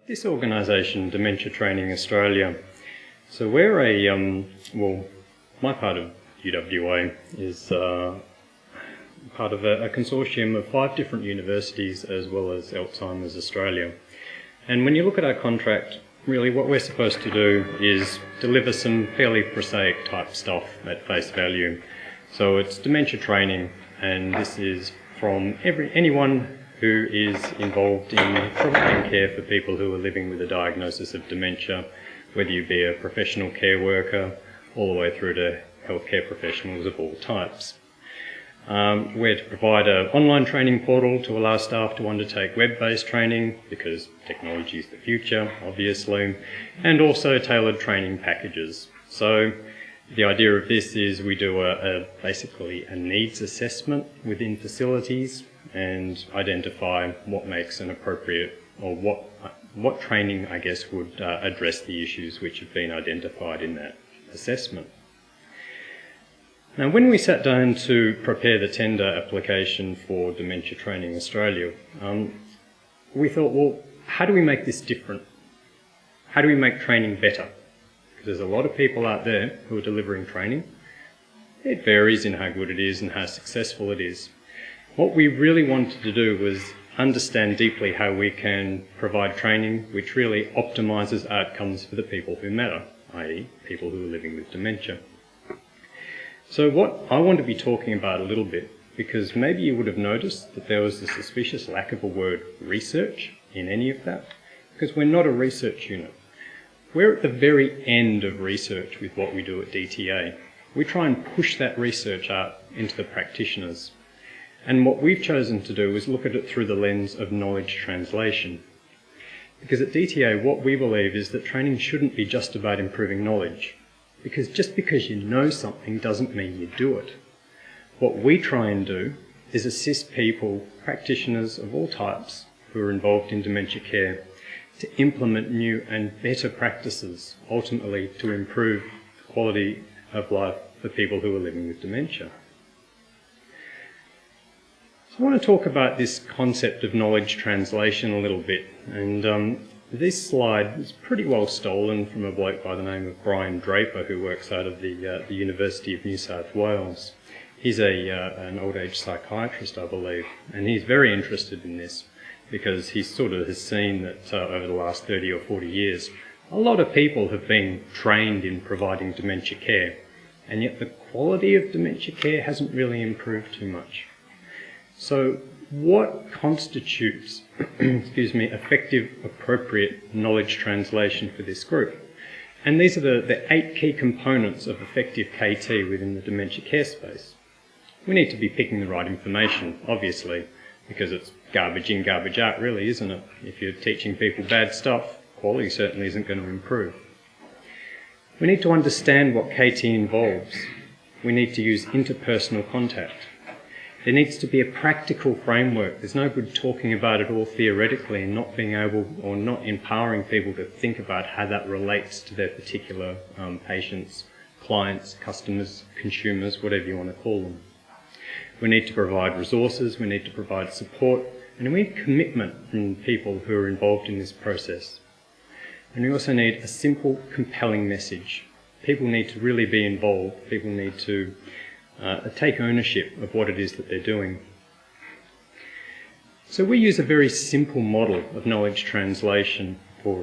this organisation, Dementia Training Australia, so we're my part of UWA is part of a consortium of 5 different universities as well as Alzheimer's Australia. And when you look at our contract, really what we're supposed to do is deliver some fairly prosaic type stuff at face value. So it's dementia training, and this is from anyone who is involved in providing care for people who are living with a diagnosis of dementia, whether you be a professional care worker all the way through to healthcare professionals of all types. We're to provide an online training portal to allow staff to undertake web-based training, because technology is the future, obviously, and also tailored training packages. So the idea of this is we do basically a needs assessment within facilities and identify what makes an appropriate, or what training, I guess, would address the issues which have been identified in that assessment. Now, when we sat down to prepare the tender application for Dementia Training Australia, we thought, well, how do we make this different? How do we make training better? Because there's a lot of people out there who are delivering training. It varies in how good it is and how successful it is. What we really wanted to do was understand deeply how we can provide training which really optimises outcomes for the people who matter, i.e. people who are living with dementia. So what I want to be talking about a little bit, because maybe you would have noticed that there was a suspicious lack of a word research in any of that, because we're not a research unit. We're at the very end of research with what we do at DTA. We try and push that research out into the practitioners. And what we've chosen to do is look at it through the lens of knowledge translation. Because at DTA, what we believe is that training shouldn't be just about improving knowledge. Because just because you know something doesn't mean you do it. What we try and do is assist people, practitioners of all types, who are involved in dementia care, to implement new and better practices, ultimately to improve the quality of life for people who are living with dementia. I want to talk about this concept of knowledge translation a little bit, and this slide is pretty well stolen from a bloke by the name of Brian Draper, who works out of the University of New South Wales. He's an old age psychiatrist, I believe, and he's very interested in this because he sort of has seen that over the last 30 or 40 years, a lot of people have been trained in providing dementia care, and yet the quality of dementia care hasn't really improved too much. So what constitutes effective, appropriate knowledge translation for this group? And these are the 8 key components of effective KT within the dementia care space. We need to be picking the right information, obviously, because it's garbage in, garbage out, really, isn't it? If you're teaching people bad stuff, quality certainly isn't going to improve. We need to understand what KT involves. We need to use interpersonal contact. There needs to be a practical framework. There's no good talking about it all theoretically and not being able, or not empowering people to think about how that relates to their particular patients, clients, customers, consumers, whatever you want to call them. We need to provide resources, we need to provide support, and we need commitment from people who are involved in this process. And we also need a simple, compelling message. People need to really be involved. People need to take ownership of what it is that they're doing. So we use a very simple model of knowledge translation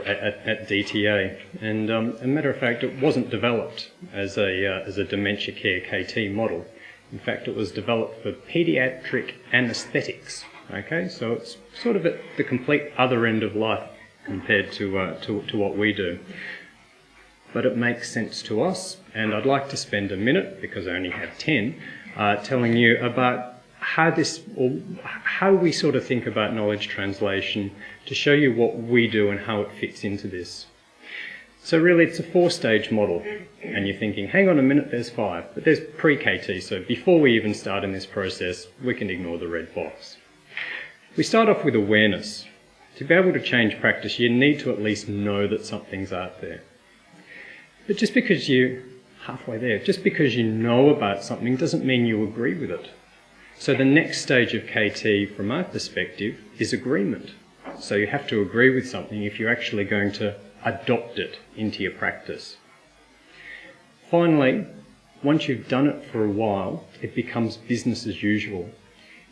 at DTA, and as a matter of fact, it wasn't developed as a dementia care KT model. In fact, it was developed for paediatric anaesthetics. Okay, so it's sort of at the complete other end of life compared to what we do. But it makes sense to us, and I'd like to spend a minute, because I only have 10, telling you about how we sort of think about knowledge translation, to show you what we do and how it fits into this. So really it's a 4-stage model, and you're thinking, hang on a minute, there's 5, but there's pre-KT, so before we even start in this process, we can ignore the red box. We start off with awareness. To be able to change practice, you need to at least know that something's out there. But just because you know about something doesn't mean you agree with it. So the next stage of KT, from our perspective, is agreement. So you have to agree with something if you're actually going to adopt it into your practice. Finally, once you've done it for a while, it becomes business as usual.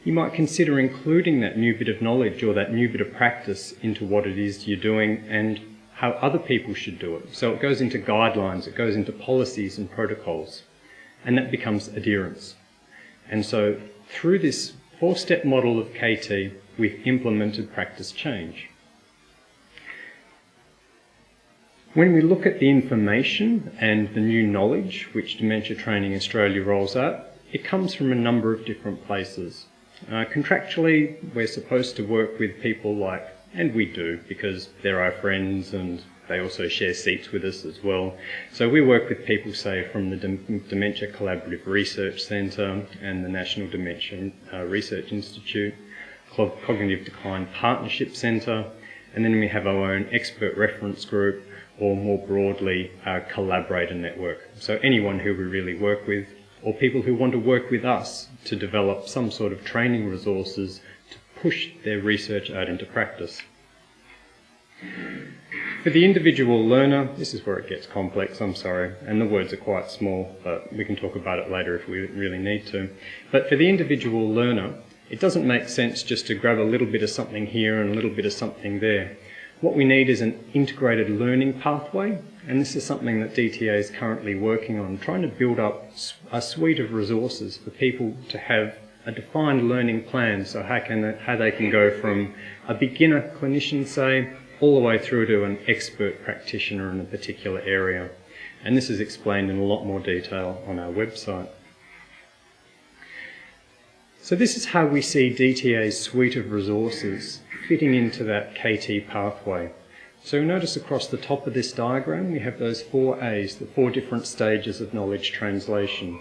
You might consider including that new bit of knowledge or that new bit of practice into what it is you're doing and how other people should do it. So it goes into guidelines, it goes into policies and protocols, and that becomes adherence. And so through this 4-step model of KT, we've implemented practice change. When we look at the information and the new knowledge which Dementia Training Australia rolls out, it comes from a number of different places. Contractually, we're supposed to work with people like, and we do, because they're our friends and they also share seats with us as well. So we work with people, say, from the Dementia Collaborative Research Centre and the National Dementia Research Institute, Cognitive Decline Partnership Centre, and then we have our own expert reference group, or more broadly, our collaborator network. So anyone who we really work with, or people who want to work with us to develop some sort of training resources to push their research out into practice. For the individual learner, this is where it gets complex, I'm sorry, and the words are quite small, but we can talk about it later if we really need to. But for the individual learner, it doesn't make sense just to grab a little bit of something here and a little bit of something there. What we need is an integrated learning pathway, and this is something that DTA is currently working on, trying to build up a suite of resources for people to have a defined learning plan, so how they can go from a beginner clinician, say, all the way through to an expert practitioner in a particular area. And this is explained in a lot more detail on our website. So this is how we see DTA's suite of resources fitting into that KT pathway. So notice across the top of this diagram we have those 4 A's, the 4 different stages of knowledge translation.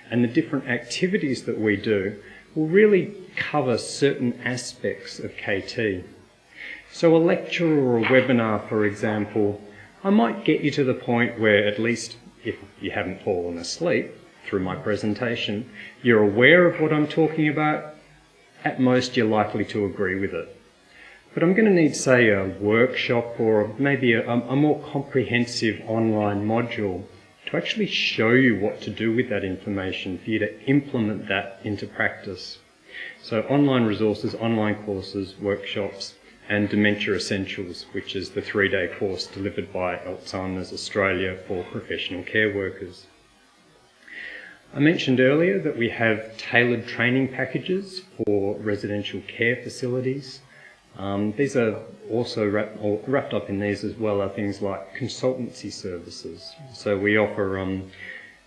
And the different activities that we do will really cover certain aspects of KT. So a lecture or a webinar, for example, I might get you to the point where, at least if you haven't fallen asleep through my presentation, you're aware of what I'm talking about. At most, you're likely to agree with it. But I'm going to need, say, a workshop or maybe a more comprehensive online module to actually show you what to do with that information, for you to implement that into practice. So online resources, online courses, workshops, and Dementia Essentials, which is the 3-day course delivered by Alzheimer's Australia for professional care workers. I mentioned earlier that we have tailored training packages for residential care facilities. These are also wrapped up in these as well are things like consultancy services. So we offer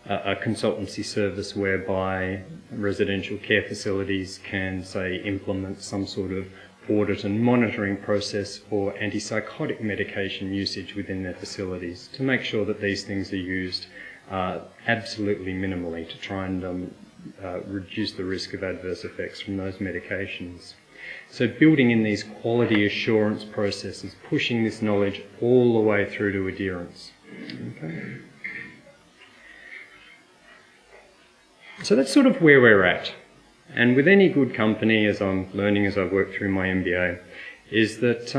a consultancy service whereby residential care facilities can, say, implement some sort of audit and monitoring process for antipsychotic medication usage within their facilities to make sure that these things are used absolutely minimally to try and reduce the risk of adverse effects from those medications. So building in these quality assurance processes, pushing this knowledge all the way through to adherence. Okay. So that's sort of where we're at. And with any good company, as I'm learning as I work through my MBA, is that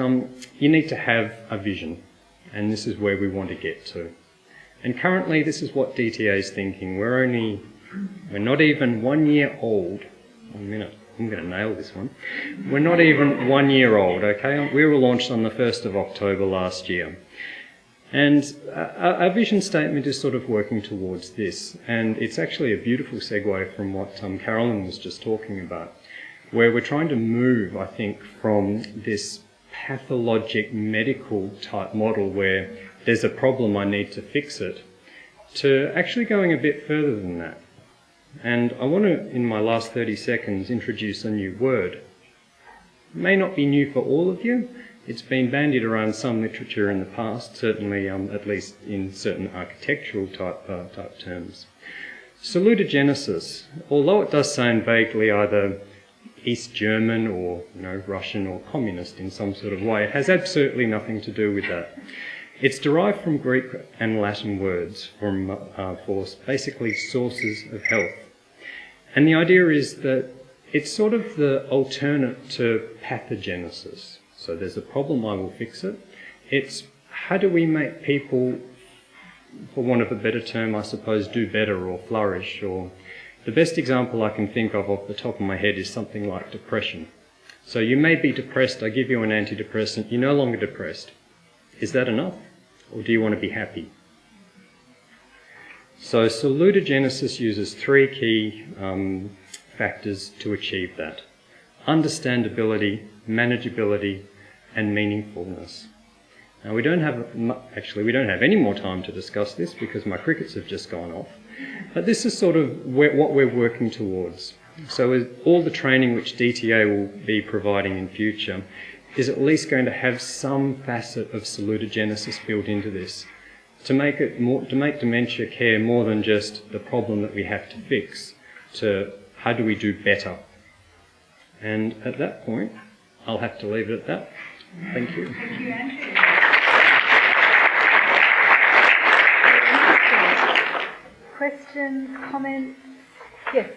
you need to have a vision. And this is where we want to get to. And currently this is what DTA is thinking. We're not even 1 year old. 1 minute. I'm going to nail this one. We're not even 1 year old, okay? We were launched on the 1st of October last year. And our vision statement is sort of working towards this. And it's actually a beautiful segue from what Carolyn was just talking about, where we're trying to move, I think, from this pathologic medical type model where there's a problem, I need to fix it, to actually going a bit further than that. And I want to, in my last 30 seconds, introduce a new word. It may not be new for all of you. It's been bandied around some literature in the past, certainly at least in certain architectural type terms. Salutogenesis, although it does sound vaguely either East German or Russian or communist in some sort of way, it has absolutely nothing to do with that. It's derived from Greek and Latin words for basically sources of health. And the idea is that it's sort of the alternate to pathogenesis. So there's a problem, I will fix it. It's how do we make people, for want of a better term, I suppose, do better or flourish. Or the best example I can think of off the top of my head is something like depression. So you may be depressed, I give you an antidepressant, you're no longer depressed. Is that enough? Or do you want to be happy? So salutogenesis uses three key factors to achieve that. Understandability, manageability, and meaningfulness. Now we don't have any more time to discuss this because my crickets have just gone off. But this is sort of what we're working towards. So with all the training which DTA will be providing in future is at least going to have some facet of salutogenesis built into this to make dementia care more than just the problem that we have to fix, to how do we do better. And at that point, I'll have to leave it at that. Thank you. Thank you, Andrew. Questions, comments? Yes.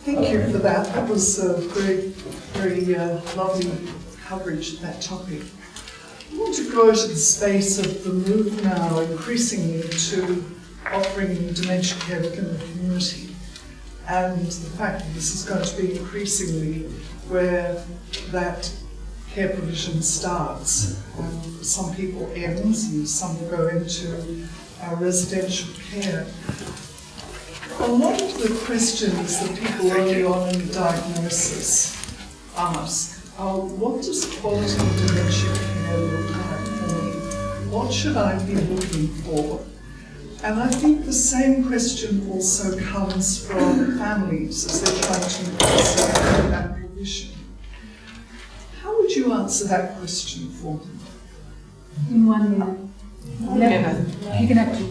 Thank you for that. That was a very, very lovely coverage of that topic. I want to go to the space of the move now increasingly to offering dementia care within the community, and the fact that this is going to be increasingly where that care provision starts. For some people ends, and some will go into residential care. And one of the questions that people early on in the diagnosis ask are, what does quality dementia care look like for me? What should I be looking for? And I think the same question also comes from families as they're trying to increase that provision. How would you answer that question for them? In 1 minute. You can have to.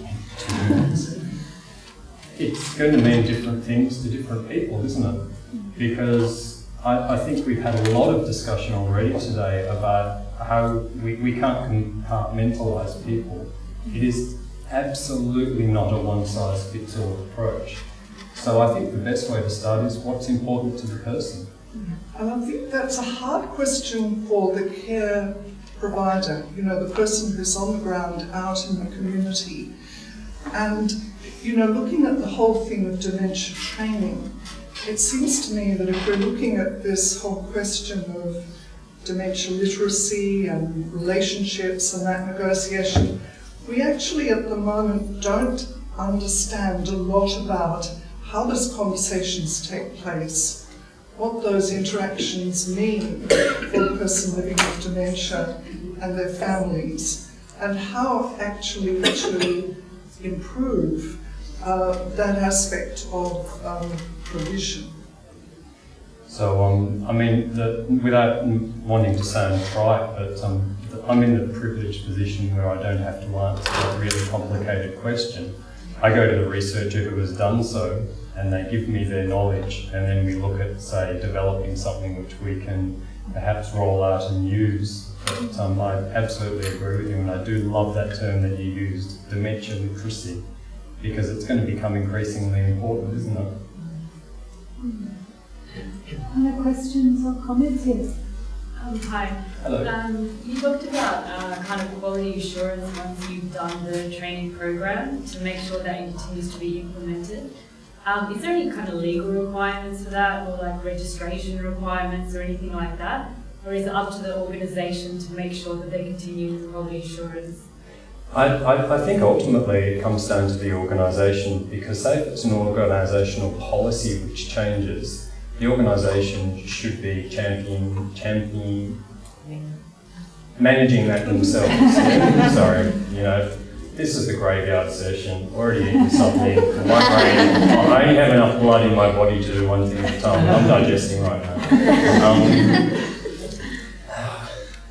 It's going to mean different things to different people, isn't it? Because I think we've had a lot of discussion already today about how we can't compartmentalise people. It is absolutely not a one-size-fits-all approach. So I think the best way to start is what's important to the person. And I think that's a hard question for the care provider, the person who's on the ground out in the community. And, looking at the whole thing of dementia training, it seems to me that if we're looking at this whole question of dementia literacy and relationships and that negotiation, we actually at the moment don't understand a lot about how those conversations take place, what those interactions mean for the person living with dementia and their families, and how actually to improve that aspect of provision. So, without wanting to sound trite, but I'm in the privileged position where I don't have to answer a really complicated question. I go to the researcher who has done so, and they give me their knowledge, and then we look at, say, developing something which we can perhaps roll out and use. But I absolutely agree with you, and I do love that term that you used, dementia literacy, because it's going to become increasingly important, isn't it? Other questions or comments? Yes. Hi. Hello. You talked about kind of quality assurance once you've done the training program to make sure that it continues to be implemented. Is there any kind of legal requirements for that, or like registration requirements or anything like that? Or is it up to the organisation to make sure that they continue with quality assurance? I think ultimately it comes down to the organisation, because say if it's an organisational policy which changes, the organisation should be managing that themselves. Sorry, this is the graveyard session, already eaten something, my brain, I only have enough blood in my body to do one thing at a time. I'm digesting right now.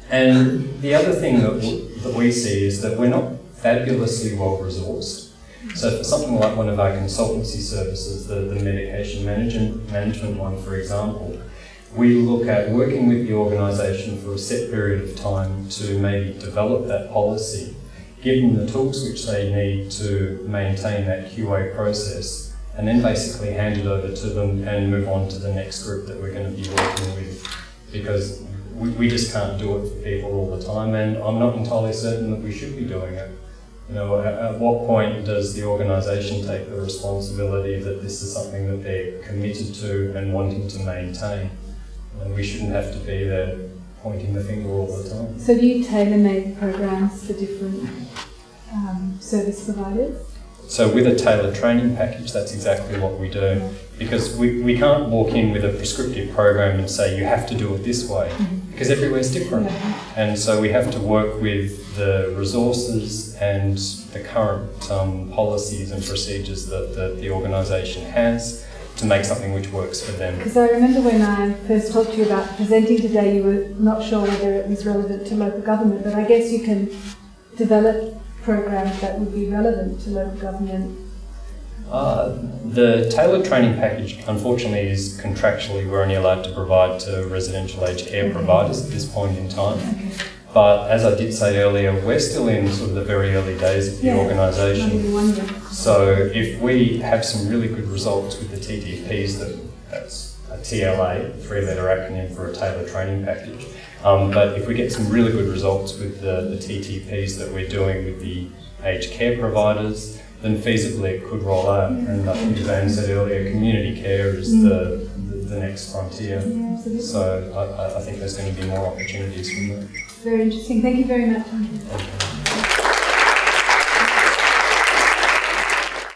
And the other thing that we see is that we're not fabulously well resourced. So for something like one of our consultancy services, the medication management one, for example, we look at working with the organisation for a set period of time to maybe develop that policy, give them the tools which they need to maintain that QA process, and then basically hand it over to them and move on to the next group that we're going to be working with. Because we just can't do it for people all the time, and I'm not entirely certain that we should be doing it. You know, at what point does the organisation take the responsibility that this is something that they're committed to and wanting to maintain? And we shouldn't have to be there pointing the finger all the time. So do you tailor-make programs for different service providers? So with a tailored training package, that's exactly what we do. Because we can't walk in with a prescriptive program and say you have to do it this way, because everywhere's different. And so we have to work with the resources and the current policies and procedures that the organisation has to make something which works for them. Because I remember when I first talked to you about presenting today, you were not sure whether it was relevant to local government, but I guess you can develop programs that would be relevant to local government. The tailored training package, unfortunately, is contractually we're only allowed to provide to residential aged care providers at this point in time. But as I did say earlier, we're still in sort of the very early days of the organisation. So if we have some really good results with the TTPs, that's a TLA, three-letter acronym for a tailored training package. But if we get some really good results with the TTPs that we're doing with the aged care providers, then feasibly it could roll out. And I think, as Anne said earlier, community care is the next frontier. So I think there's going to be more opportunities from that. Very interesting. Thank you very much. Okay.